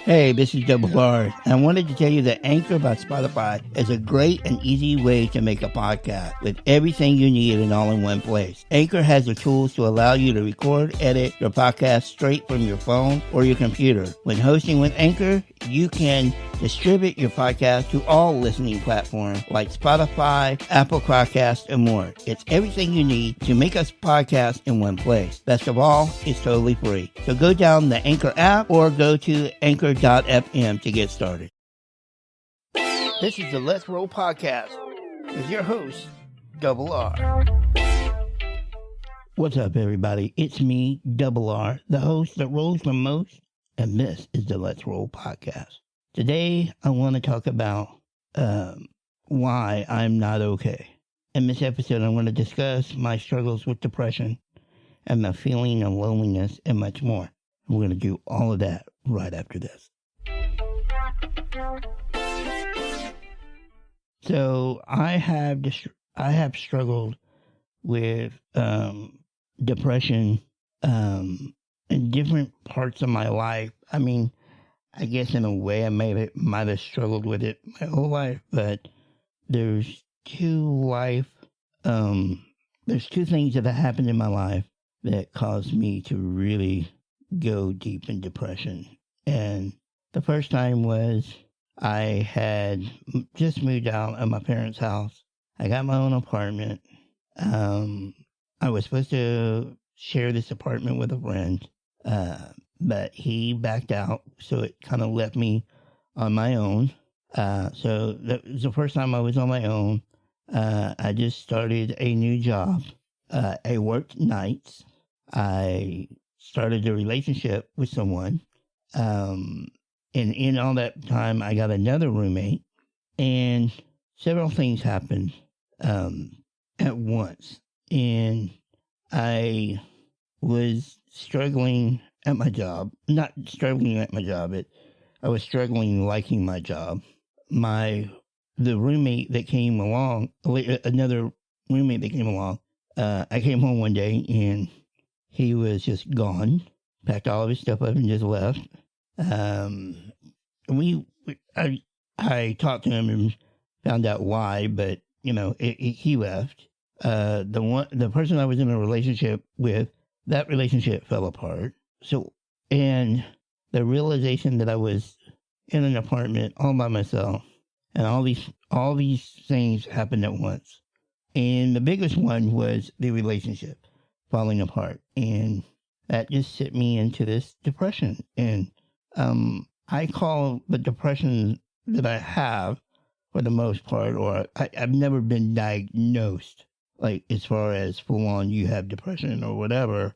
Hey, this is Double R. I wanted to tell you that Anchor by Spotify is a great and easy way to make a podcast with everything you need and all in one place. Anchor has the tools to allow you to record, edit your podcast straight from your phone or your computer. When hosting with Anchor, you can distribute your podcast to all listening platforms like Spotify, Apple Podcasts, and more. It's everything you need to make a podcast in one place. Best of all, it's totally free. So go down the Anchor app or go to anchor.fm to get started. This is the Let's Roll Podcast with your host, Double R. What's up, everybody? It's me, Double R, the host that rolls the most, and this is the Let's Roll Podcast. Today, I want to talk about why I'm not okay. In this episode, I want to discuss my struggles with depression and my feeling of loneliness and much more. We're going to do all of that right after this. So I have struggled with depression in different parts of my life. I mean, I guess in a way I might have struggled with it my whole life, but there's two things that have happened in my life that caused me to really go deep in depression. And the first time was I had just moved out of my parents' house. I got my own apartment. I was supposed to share this apartment with a friend, but he backed out, so it kind of left me on my own. So that was the first time I was on my own. I just started a new job. I worked nights. I started a relationship with someone. And in all that time, I got another roommate. And several things happened at once. And I was struggling at my job. Not struggling at my job. I was struggling liking my job. The roommate that came along, another roommate that came along, I came home one day and he was just gone, packed all of his stuff up and just left. I talked to him and found out why, but he left. The person I was in a relationship with, that relationship fell apart. So, and the realization that I was in an apartment all by myself, and all these things happened at once. And the biggest one was the relationship falling apart. And that just sent me into this depression. And I call the depression that I have, for the most part, or I've never been diagnosed, like as far as full on you have depression or whatever.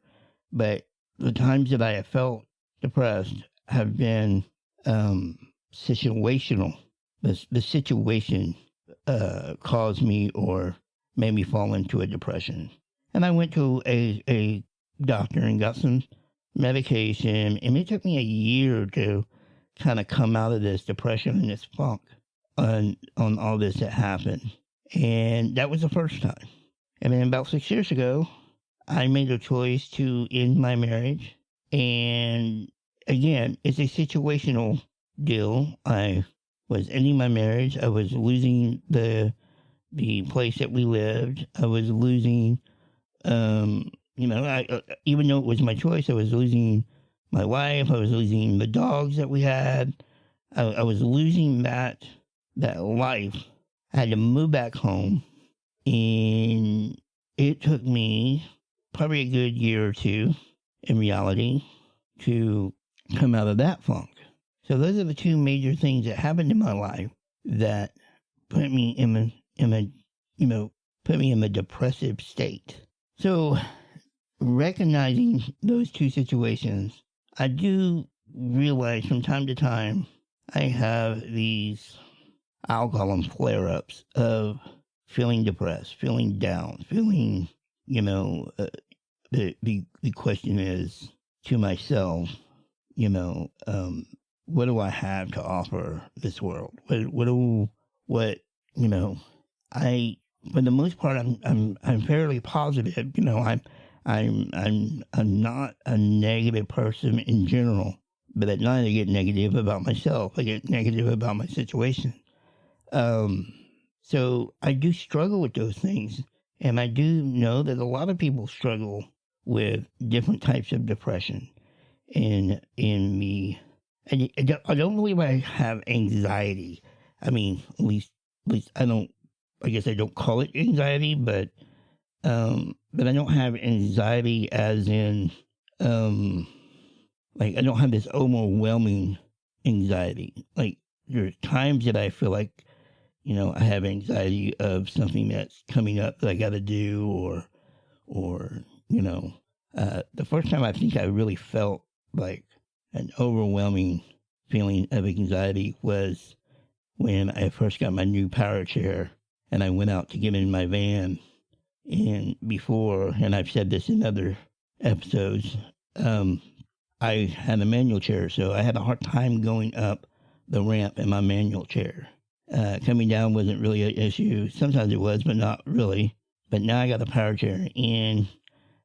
But the times that I have felt depressed have been situational. The situation caused me or made me fall into a depression. And I went to a doctor and got some medication, and it took me a year to kind of come out of this depression and this funk on all this that happened. And that was the first time. And then about 6 years ago, I made a choice to end my marriage. And again, it's a situational deal. I was ending my marriage. I was losing the place that we lived. I was losing, even though it was my choice, I was losing my wife. I was losing the dogs that we had. I was losing that life. I had to move back home, and it took me probably a good year or two, in reality, to come out of that funk. So those are the two major things that happened in my life that put me in a depressive state. So recognizing those two situations, I do realize from time to time I have these, I'll call them flare-ups of feeling depressed, feeling down, feeling, the question is to myself, what do I have to offer this world? For the most part, I'm fairly positive. I'm not a negative person in general, But at night, I get negative about myself. I get negative about my situation. So I do struggle with those things. And I do know that a lot of people struggle with different types of depression. And in me, I don't believe I have anxiety. I mean, at least I guess I don't call it anxiety, but I don't have anxiety as in, like, I don't have this overwhelming anxiety. Like, there's times that I feel like, I have anxiety of something that's coming up that I got to do, or the first time I think I really felt like an overwhelming feeling of anxiety was when I first got my new power chair and I went out to get in my van. And before, and I've said this in other episodes, I had a manual chair, so I had a hard time going up the ramp in my manual chair. Coming down wasn't really an issue. Sometimes it was, but not really. But now I got a power chair, and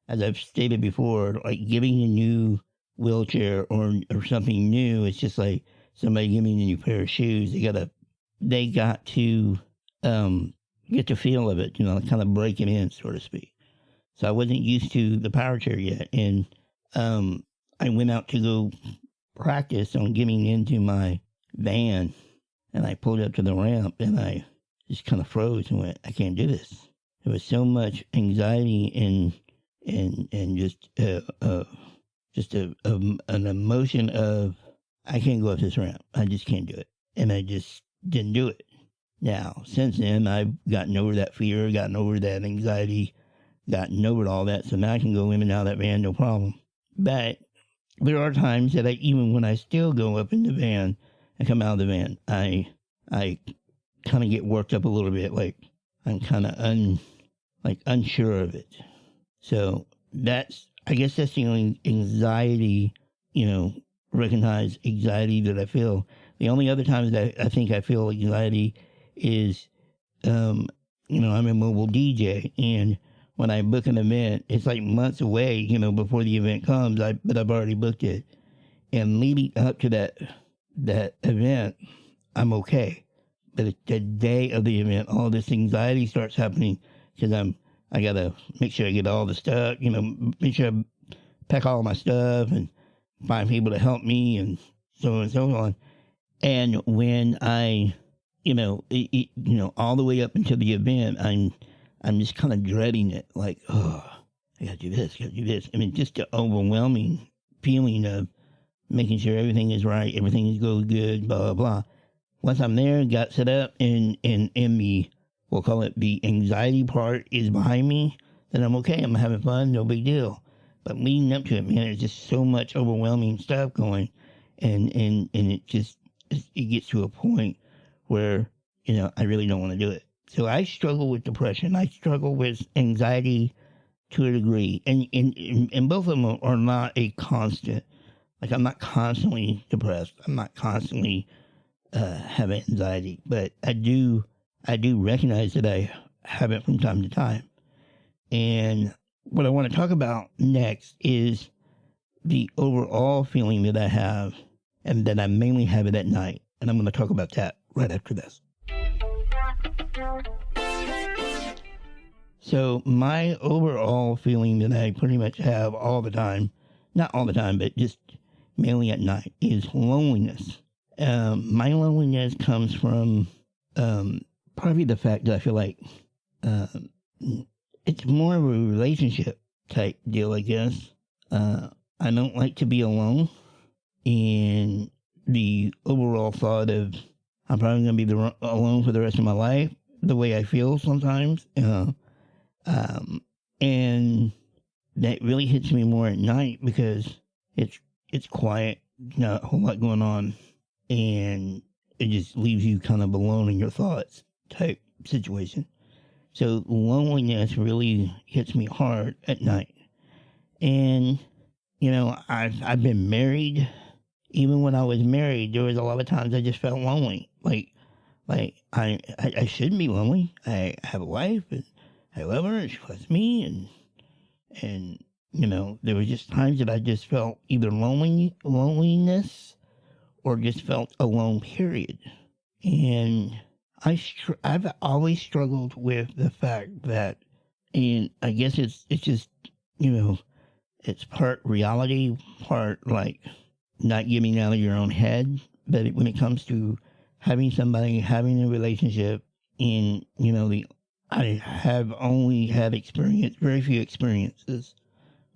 as I've stated before, like getting a new wheelchair or something new, it's just like somebody giving me a new pair of shoes. They got to get the feel of it, kind of break it in, so to speak. So I wasn't used to the power chair yet, and I went out to go practice on getting into my van, and I pulled up to the ramp, and I just kind of froze and went, I can't do this. There was so much anxiety and just an emotion of, I can't go up this ramp. I just can't do it. And I just didn't do it. Now, since then, I've gotten over that fear, gotten over that anxiety, gotten over all that, so now I can go in and out of that van, no problem. But there are times that even when I still go up in the van and come out of the van, I kind of get worked up a little bit, like I'm kind of unsure of it. So I guess that's the only anxiety, recognized anxiety that I feel. The only other times that I think I feel anxiety is, I'm a mobile DJ, and when I book an event, it's like months away, before the event comes, but I've already booked it. And leading up to that event, I'm okay. But the day of the event, all this anxiety starts happening because I gotta make sure I get all the stuff, make sure I pack all my stuff and find people to help me and so on and so on. And when I, all the way up until the event, I'm just kind of dreading it, like, oh, I gotta do this. I mean, just the overwhelming feeling of making sure everything is right, everything is going good, blah, blah, blah. Once I'm there, got set up, and the, we'll call it the anxiety part is behind me, then I'm okay. I'm having fun, no big deal. But leading up to it, man, there's just so much overwhelming stuff going, and it gets to a point where, I really don't want to do it. So I struggle with depression. I struggle with anxiety to a degree. And both of them are not a constant. Like, I'm not constantly depressed. I'm not constantly have anxiety. But I do recognize that I have it from time to time. And what I want to talk about next is the overall feeling that I have, and that I mainly have it at night. And I'm going to talk about that right after this. So my overall feeling that I pretty much have all the time, not all the time, but just mainly at night, is loneliness. My loneliness comes from probably the fact that I feel like it's more of a relationship type deal, I guess. I don't like to be alone, and the overall thought of I'm probably going to be alone for the rest of my life, the way I feel sometimes. And that really hits me more at night because it's quiet, not a whole lot going on, and it just leaves you kind of alone in your thoughts type situation. So loneliness really hits me hard at night. And, I've been married. Even when I was married, there was a lot of times I just felt lonely. Like I shouldn't be lonely. I have a wife, and I love her, and she loves me, and There were just times that I just felt either loneliness or just felt alone, period. And I've always struggled with the fact that, and I guess it's just, you know, it's part reality, part like not getting out of your own head. But when it comes to having somebody, having a relationship, and, I have only had very few experiences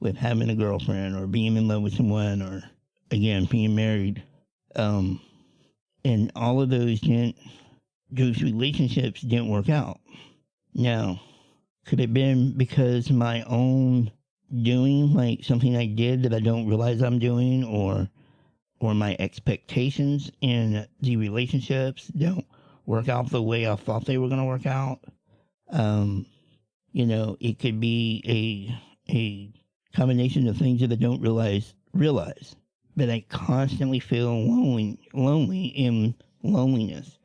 with having a girlfriend or being in love with someone or, again, being married. And all of those relationships didn't work out. Now, could it have been because my own doing, like something I did that I don't realize I'm doing, or my expectations in the relationships don't work out the way I thought they were going to work out? It could be a combination of things that I don't realize. But I constantly feel lonely in loneliness.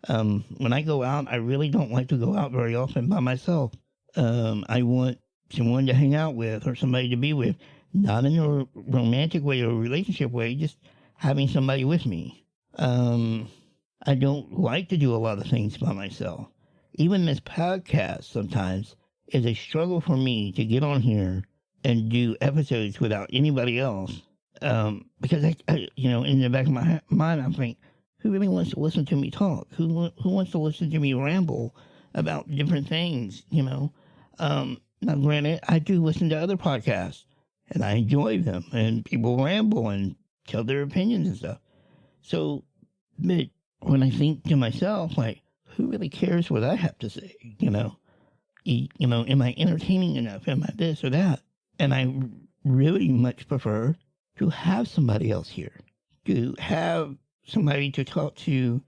When I go out, I really don't like to go out very often by myself. I want someone to hang out with or somebody to be with, not in a romantic way or a relationship way, just having somebody with me. I don't like to do a lot of things by myself. Even this podcast sometimes is a struggle for me to get on here and do episodes without anybody else. Because I, in the back of my mind, I think, who really wants to listen to me talk? Who wants to listen to me ramble about different things? Now granted, I do listen to other podcasts, and I enjoy them, and people ramble and tell their opinions and stuff. So, but when I think to myself, like, who really cares what I have to say? Am I entertaining enough? Am I this or that? And I really much prefer to have somebody else here, to have somebody to talk to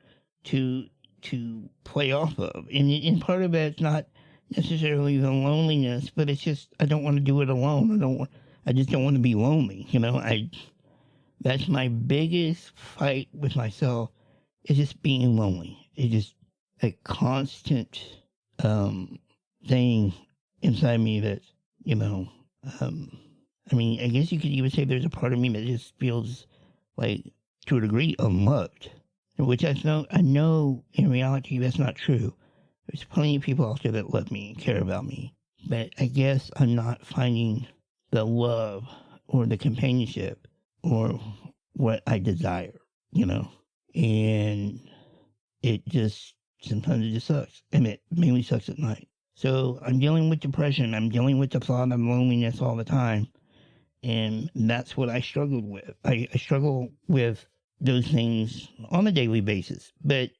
play off of. And part of it's not necessarily the loneliness, but it's just, I don't want to do it alone. I just don't want to be lonely. That's my biggest fight with myself, is just being lonely. It's just a constant, thing inside me that's, I guess you could even say there's a part of me that just feels like, to a degree, unloved, which I know in reality that's not true. There's plenty of people out there that love me and care about me, but I guess I'm not finding the love or the companionship or what I desire, and sometimes it just sucks, and it mainly sucks at night. So I'm dealing with depression. I'm dealing with the thought of loneliness all the time. And that's what I struggled with. I struggle with those things on a daily basis. But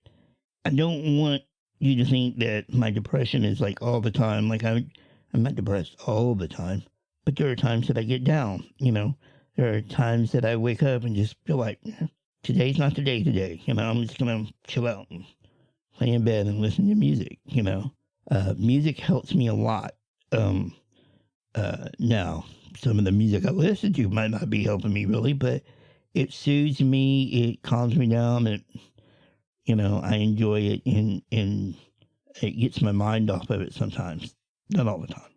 I don't want you to think that my depression is like all the time. Like, I'm not depressed all the time. But there are times that I get down, There are times that I wake up and just feel like, today's not the day today. I'm just going to chill out and lay in bed and listen to music, Music helps me a lot. Now, some of the music I listen to might not be helping me really, but it soothes me, it calms me down, and, I enjoy it, and it gets my mind off of it sometimes. Not all the time.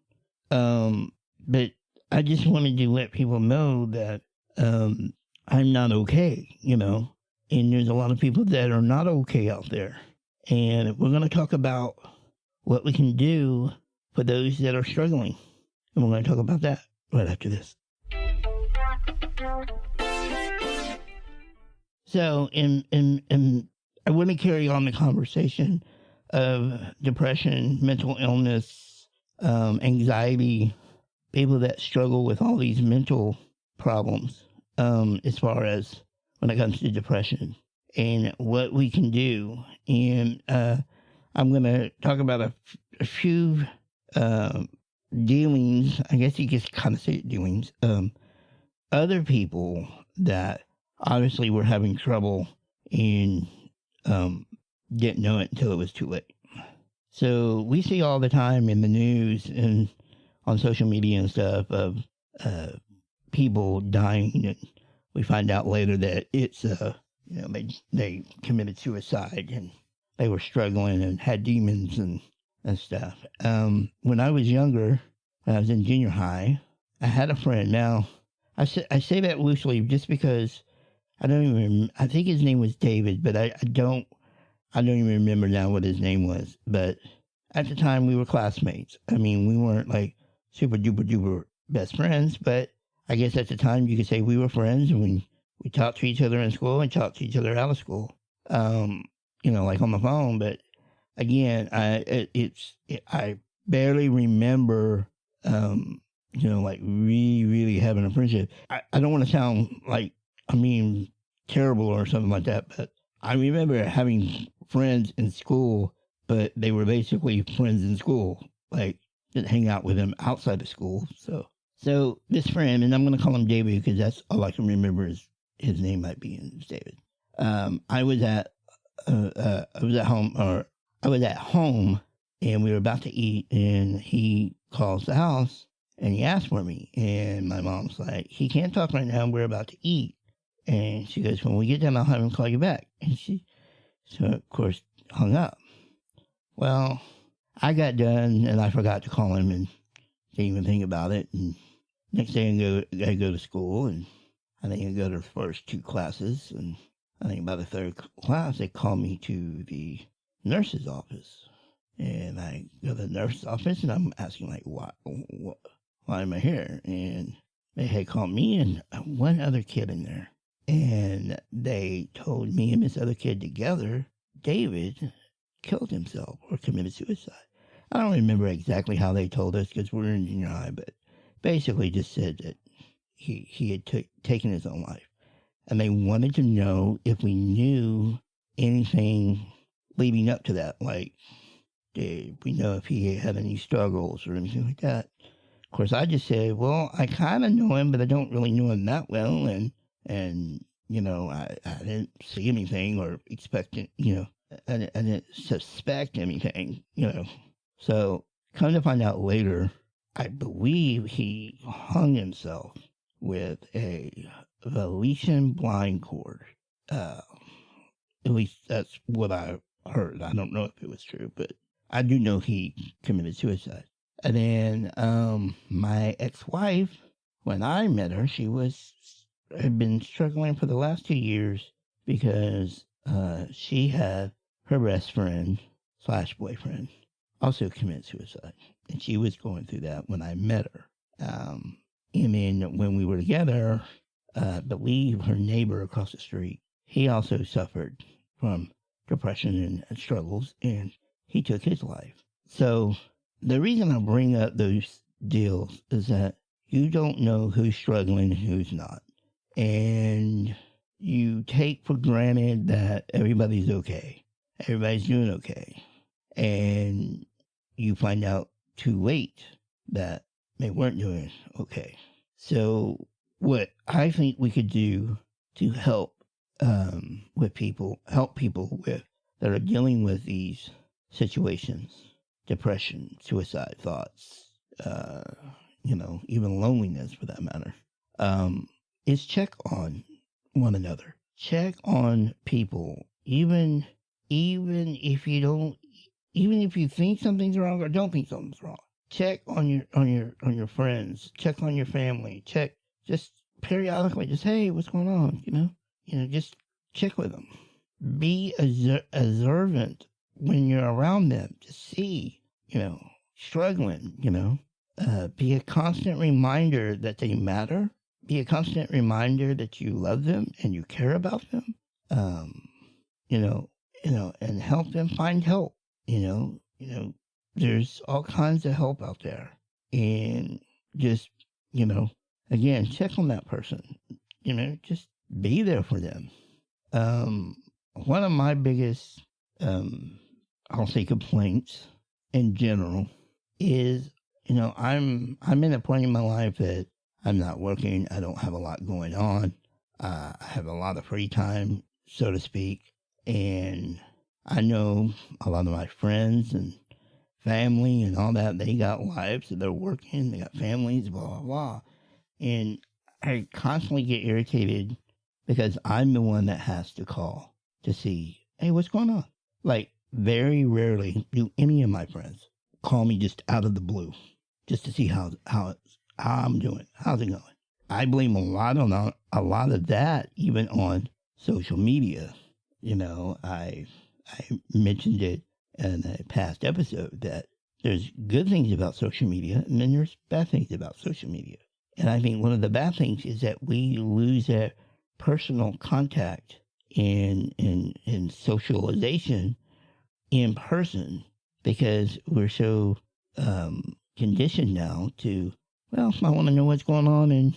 But I just wanted to let people know that, I'm not okay, and there's a lot of people that are not okay out there. And we're going to talk about what we can do for those that are struggling. And we're going to talk about that right after this. So, I want to carry on the conversation of depression, mental illness, anxiety, people that struggle with all these mental problems, as far as when it comes to depression and what we can do. And I'm going to talk about a few dealings, I guess you could kind of say dealings, other people that obviously were having trouble and didn't know it until it was too late. So we see all the time in the news and on social media and stuff of people dying, and we find out later that it's they committed suicide and they were struggling and had demons and stuff. When I was younger, when I was in junior high, I had a friend. Now, I say that loosely just because I don't even. I think his name was David, but I don't. I don't even remember now what his name was. But at the time, we were classmates. I mean, we weren't like super duper duper best friends, but I guess at the time you could say we were friends, and we talked to each other in school and talked to each other out of school. Like on the phone. But again, I barely remember. Like really, really having a friendship. I don't want to sound like, terrible or something like that, but I remember having friends in school, but they were basically friends in school. Like, didn't hang out with them outside of school. So this friend, and I'm going to call him David because that's all I can remember is his name might be David. I was at home, and we were about to eat, and he calls the house, and he asked for me, and my mom's like, he can't talk right now, we're about to eat. And she goes, when we get done, I'll have him call you back. And so of course, hung up. Well, I got done, and I forgot to call him, and didn't even think about it. And next day, I go to school, and I think I go to the first two classes, and I think by the third class, they call me to the nurse's office. And I go to the nurse's office, and I'm asking, like, why am I here? And they had called me and one other kid in there. And they told me and this other kid together, David killed himself or committed suicide. I don't remember exactly how they told us because we're in junior high, but basically just said that he had taken his own life. And they wanted to know if we knew anything leading up to that. Like, did we know if he had any struggles or anything like that? Of course, I just said, well, I kind of know him, but I don't really know him that well. And I didn't see anything or expect it, I didn't suspect anything, So, come to find out later, I believe he hung himself with a Venetian blind cord. At least that's what I heard. I don't know if it was true, but I do know he committed suicide. And then my ex-wife, when I met her, she had been struggling for the last 2 years because she had her best friend / boyfriend also commit suicide. And she was going through that when I met her. And then when we were together, I believe her neighbor across the street, he also suffered from depression and struggles, and he took his life. So the reason I bring up those deals is that you don't know who's struggling and who's not. And you take for granted that everybody's okay. Everybody's doing okay. And you find out too late that they weren't doing okay. So what I think we could do to help people that are dealing with these situations, depression, suicide thoughts, even loneliness for that matter, is check on one another. Check on people, even if you think something's wrong or don't think something's wrong. Check on your friends. Check on your family. Check just periodically. Just, hey, what's going on? Just check with them. Be observant when you're around them to see, struggling. Be a constant reminder that they matter. Be a constant reminder that you love them and you care about them. And help them find help. There's all kinds of help out there. And just, again, check on that person. Just be there for them. One of my biggest, I'll say complaints in general is, I'm in a point in my life that I'm not working. I don't have a lot going on. I have a lot of free time, so to speak. And I know a lot of my friends and family and all that, they got lives, they're working, they got families, blah, blah, blah. And I constantly get irritated because I'm the one that has to call to see, hey, what's going on? Like, very rarely do any of my friends call me just out of the blue, just to see how how I'm doing, how's it going. I blame a lot of that even on social media. I mentioned it in a past episode that there's good things about social media and then there's bad things about social media. And I think one of the bad things is that we lose that personal contact and socialization in person because we're so conditioned now to, well, if I want to know what's going on in,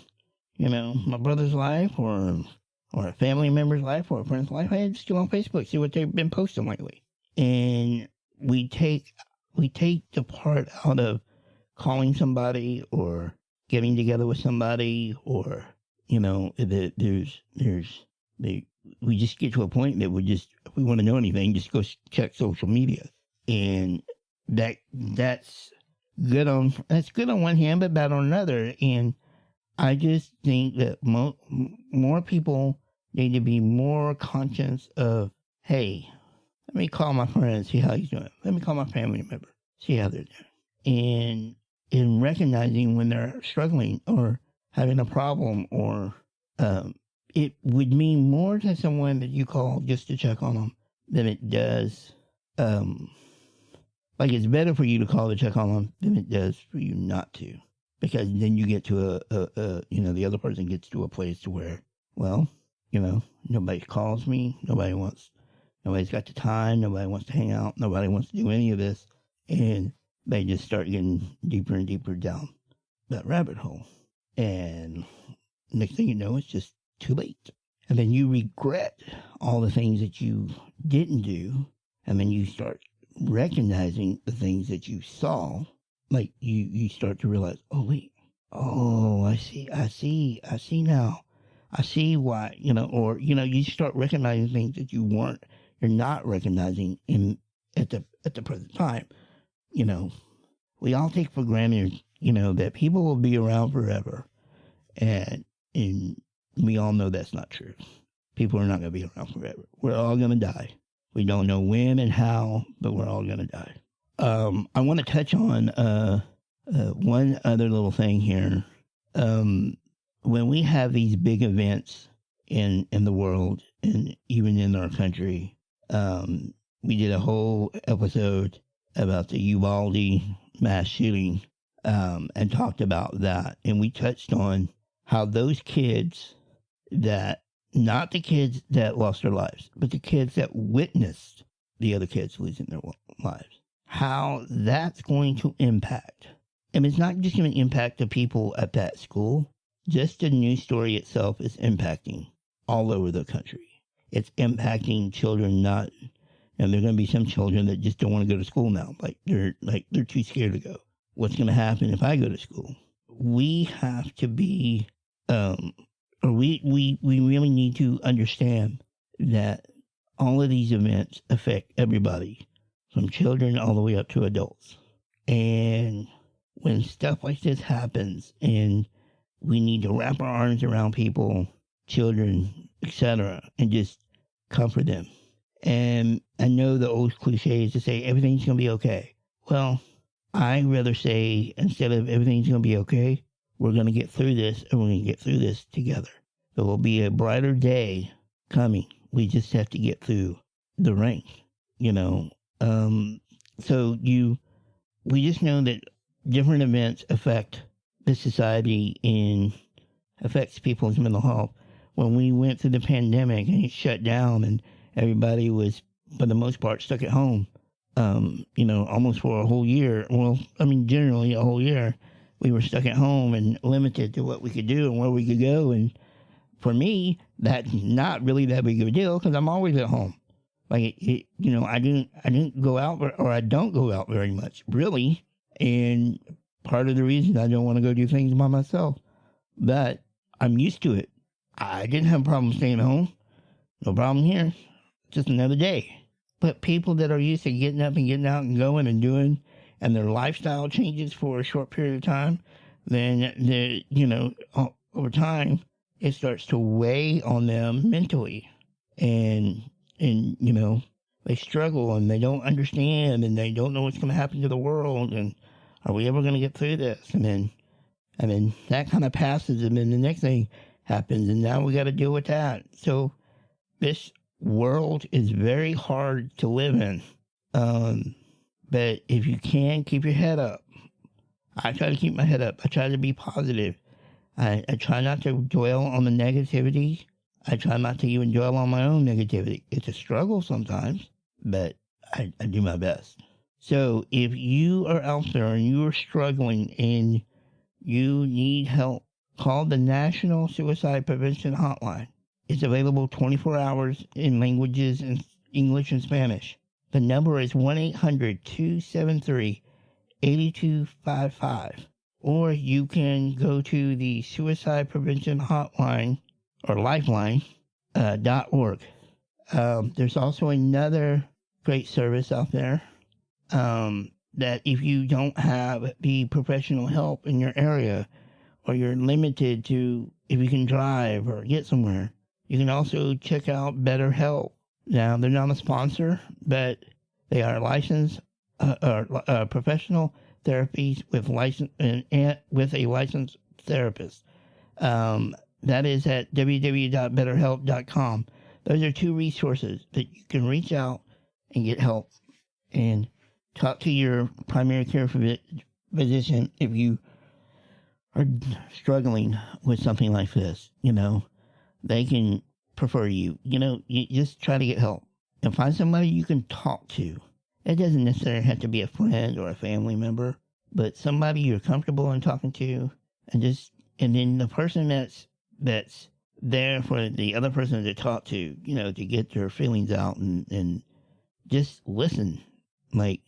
my brother's life or a family member's life or a friend's life, I just go on Facebook, see what they've been posting lately. And we take the part out of calling somebody or getting together with somebody, or we just get to a point that if we want to know anything, just go check social media, and that's good on one hand, but bad on another. And I just think that more people need to be more conscious of, hey, let me call my friend, see how he's doing. Let me call my family member, see how they're doing. And in recognizing when they're struggling or having a problem, or it would mean more to someone that you call just to check on them than it does. It's better for you to call to check on them than it does for you not to. Because then you get to the other person gets to a place to where, well, nobody calls me, nobody's got the time, nobody wants to hang out, nobody wants to do any of this, and they just start getting deeper and deeper down that rabbit hole. And next thing you know, it's just too late. And then you regret all the things that you didn't do, and then you start recognizing the things that you saw. Like you start to realize, oh wait, I see now. I see why, you start recognizing things that you're not recognizing at the present time. We all take for granted, that people will be around forever. And we all know that's not true. People are not going to be around forever. We're all going to die. We don't know when and how, but we're all going to die. I want to touch on one other little thing here. When we have these big events in the world and even in our country, we did a whole episode about the Uvalde mass shooting and talked about that. And we touched on how those kids not the kids that lost their lives, but the kids that witnessed the other kids losing their lives, how that's going to impact. And it's not just going to impact the people at that school. Just the news story itself is impacting all over the country. It's impacting children and there are going to be some children that just don't want to go to school now. They're too scared to go. What's going to happen if I go to school? We have to be, we really need to understand that all of these events affect everybody, from children all the way up to adults. And when stuff like this happens, and we need to wrap our arms around people, children, etc., and just comfort them. And I know the old cliche is to say everything's going to be okay. Well, I'd rather say, instead of everything's going to be okay, we're going to get through this, and we're going to get through this together. There will be a brighter day coming. We just have to get through the rain, we just know that different events affect the society and affects people's mental health. When we went through the pandemic and it shut down and everybody was, for the most part, stuck at home, almost for a whole year. Well, generally a whole year, we were stuck at home and limited to what we could do and where we could go. And for me, that's not really that big of a deal because I'm always at home. I didn't go out, or I don't go out very much, really. And part of the reason I don't want to go do things by myself, but I'm used to it. I didn't have a problem staying home. No problem here. Just another day. But people that are used to getting up and getting out and going and doing, and their lifestyle changes for a short period of time, then over time, it starts to weigh on them mentally. And they struggle and they don't understand and they don't know what's going to happen to the world, and are we ever going to get through this? And then And then that kind of passes, and then the next thing happens, and now we got to deal with that. So this world is very hard to live in. But if you can, keep your head up. I try to keep my head up. I try to be positive. I try not to dwell on the negativity. I try not to even dwell on my own negativity. It's a struggle sometimes, but I do my best. So if you are out there and you are struggling and you need help, call the National Suicide Prevention Hotline. It's available 24 hours in languages in English and Spanish. The number is 1-800-273-8255. Or you can go to the Suicide Prevention Hotline or Lifeline .org. There's also another great service out there that if you don't have the professional help in your area, or you're limited to if you can drive or get somewhere, you can also check out BetterHelp. Now, they're not a sponsor, but they are licensed professional therapies with with a licensed therapist. That is at www.betterhelp.com. Those are two resources that you can reach out and get help and talk to your primary care physician if you are struggling with something like this. They can prefer you. You just try to get help and find somebody you can talk to. It doesn't necessarily have to be a friend or a family member, but somebody you're comfortable in talking to, and then the person that's there for the other person to talk to, to get their feelings out and just listen. Like,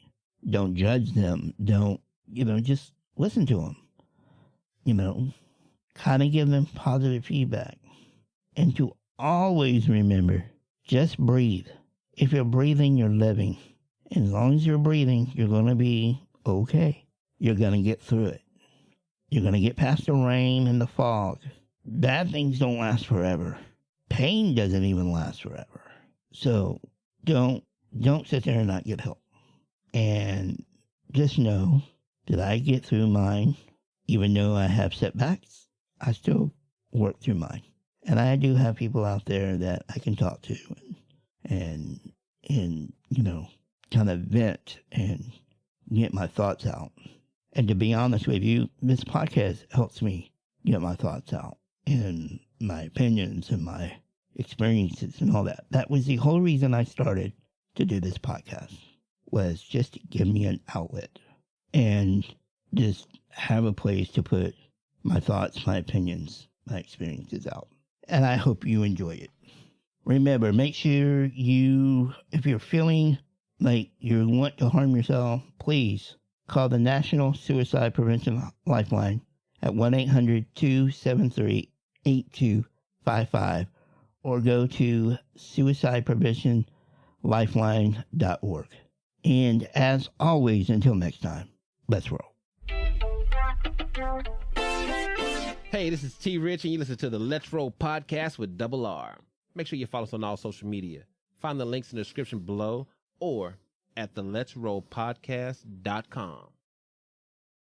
don't judge them. Don't, just listen to them. Kind of give them positive feedback. And to always remember, just breathe. If you're breathing, you're living. And as long as you're breathing, you're going to be okay. You're going to get through it. You're going to get past the rain and the fog. Bad things don't last forever. Pain doesn't even last forever. So don't sit there and not get help. And just know that I get through mine. Even though I have setbacks, I still work through mine. And I do have people out there that I can talk to and kind of vent and get my thoughts out. And to be honest with you, this podcast helps me get my thoughts out and my opinions and my experiences and all that. That was the whole reason I started to do this podcast, was just to give me an outlet and just have a place to put my thoughts, my opinions, my experiences out. And I hope you enjoy it. Remember, make sure if you're feeling like you want to harm yourself, please call the National Suicide Prevention Lifeline at 1-800-273-8255 or go to suicidepreventionlifeline.org. And as always, until next time, let's roll. Hey, this is T. Rich, and you listen to the Let's Roll podcast with Double R. Make sure you follow us on all social media. Find the links in the description below or at theletsrollpodcast.com.